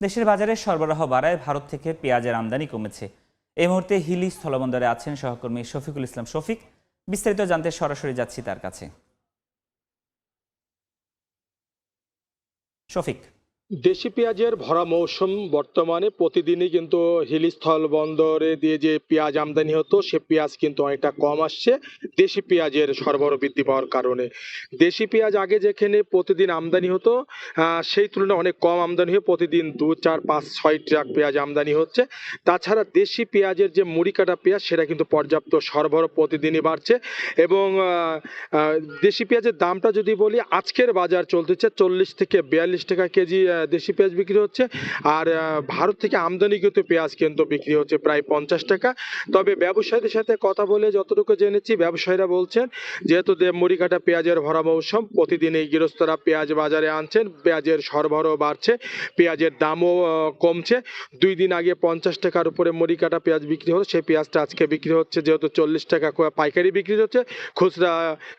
দেশের বাজারে সরবরাহ বাড়ায় ভারত থেকে পেঁয়াজের আমদানি কমেছে। এই মুহূর্তে হিলি স্থলবন্দরে আছেন সহকর্মী শফিকুল ইসলাম শফিক। বিস্তারিত জানতে সরাসরি যাচ্ছি তার কাছে। শফিক, দেশি পেঁয়াজের ভরা মৌসুম বর্তমানে প্রতিদিনই কিন্তু হিলি স্থল বন্দরে দিয়ে যে পেঁয়াজ আমদানি হতো সে পেঁয়াজ কিন্তু অনেকটা কম আসছে দেশি পেঁয়াজের সরবরাহ বৃদ্ধি পাওয়ার কারণে। দেশি পেঁয়াজ আগে যেখানে প্রতিদিন আমদানি হতো সেই তুলনায় অনেক কম আমদানি হয়ে প্রতিদিন 2, 4, 5, 6 ট্রাক পেঁয়াজ আমদানি হচ্ছে। তাছাড়া দেশি পেঁয়াজের যে মুড়ি কাটা পেঁয়াজ সেটা কিন্তু পর্যাপ্ত সরবরাহ প্রতিদিনই বাড়ছে এবং দেশি পেঁয়াজের দামটা যদি বলি আজকের বাজার চলতেছে 40 থেকে 42 টাকা কেজি দেশি পেঁয়াজ বিক্রি হচ্ছে। আর ভারত থেকে আমদানিকৃত পেঁয়াজ কিন্তু বিক্রি হচ্ছে প্রায় 50 টাকা। তবে ব্যবসায়ীদের সাথে কথা বলে যতটুকু জেনেছি ব্যবসায়ীরা বলছেন যেহেতু মুড়ি কাটা পেঁয়াজের ভরা মৌসুম প্রতিদিন এই গৃহস্থরা পেঁয়াজ বাজারে আনছেন, পেঁয়াজের সরবরাহ বাড়ছে, পেঁয়াজের দামও কমছে। 2 দিন আগে 50 টাকার উপরে মুড়ি কাটা পেঁয়াজ বিক্রি হলো, সেই পেঁয়াজটা আজকে বিক্রি হচ্ছে যেহেতু 40 টাকা পাইকারি বিক্রি হচ্ছে, খুচরা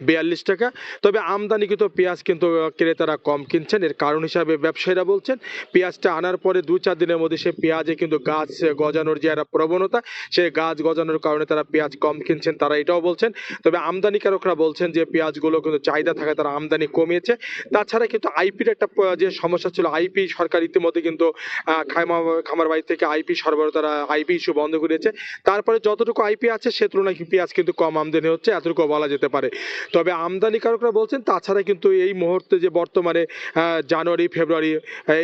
42 টাকা। তবে আমদানিকৃত পেঁয়াজ কিন্তু ক্রেতারা কম কিনছেন। এর কারণ হিসাবে ব্যবসায়ীরা বলছেন পেঁয়াজটা আনার পরে 2-4 দিনের মধ্যে সে পেঁয়াজে কিন্তু গাছ গজানোর যে একটা প্রবণতা, সেই গাছ গজানোর কারণে তারা পেঁয়াজ কম কিনছেন, তারা এটাও বলছেন। তবে আমদানিকারকরা বলছেন যে পেঁয়াজগুলো কিন্তু চাহিদা থাকায় তারা আমদানি কমিয়েছে। তাছাড়া কিন্তু আইপির একটা যে সমস্যা ছিল, আইপি সরকার ইতিমধ্যে কিন্তু খামার বাড়ি থেকে আইপি সরবরাহ তারা আইপি ইস্যু বন্ধ করেছে। তারপরে যতটুকু আইপি আছে সে তুলনায় পেঁয়াজ কিন্তু কম আমদানি হচ্ছে, এতটুকু বলা যেতে পারে। তবে আমদানিকারকরা বলছেন তাছাড়া কিন্তু এই মুহূর্তে যে বর্তমানে জানুয়ারি ফেব্রুয়ারি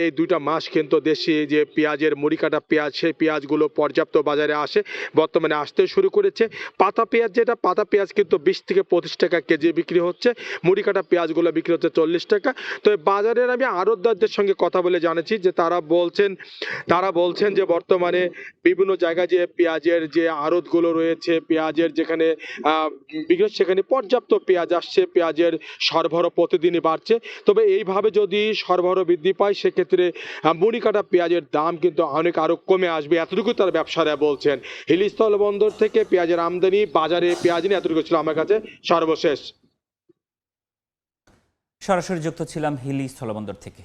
এই 2টা মাস কিন্তু দেশি যে পেঁয়াজের মুড়ি কাটা পেঁয়াজ সেই পেঁয়াজগুলো পর্যাপ্ত বাজারে আসে, বর্তমানে আসতে শুরু করেছে। পাতা পেঁয়াজ যেটা পাতা পেঁয়াজ কিন্তু 20 থেকে 25 টাকা কেজি বিক্রি হচ্ছে, মুড়ি কাটা পেঁয়াজগুলো বিক্রি হচ্ছে 40 টাকা। তো বাজারের আমি আড়তদারদের সঙ্গে কথা বলে জানেছি যে তারা বলছেন যে বর্তমানে বিভিন্ন জায়গায় যে পেঁয়াজের যে আড়তগুলো রয়েছে, পেঁয়াজের যেখানে বিক্রি সেখানে পর্যাপ্ত পেঁয়াজ আসছে, পেঁয়াজের সরবরাহ প্রতিদিনই বাড়ছে। তবে এইভাবে যদি সরবরাহ বৃদ্ধি পায় সেক্ষেত্রে মুড়ি কাটা পেঁয়াজের দাম কিন্তু আরো কমে আসবে, এতটুকু তার ব্যবসায়ীরা বলছেন। হিলি স্থল বন্দর থেকে পেঁয়াজের আমদানি, বাজারে পেঁয়াজ নিয়ে এতটুকু ছিল আমার কাছে সর্বশেষ। সরাসরি যুক্ত ছিলাম হিলি স্থলবন্দর থেকে।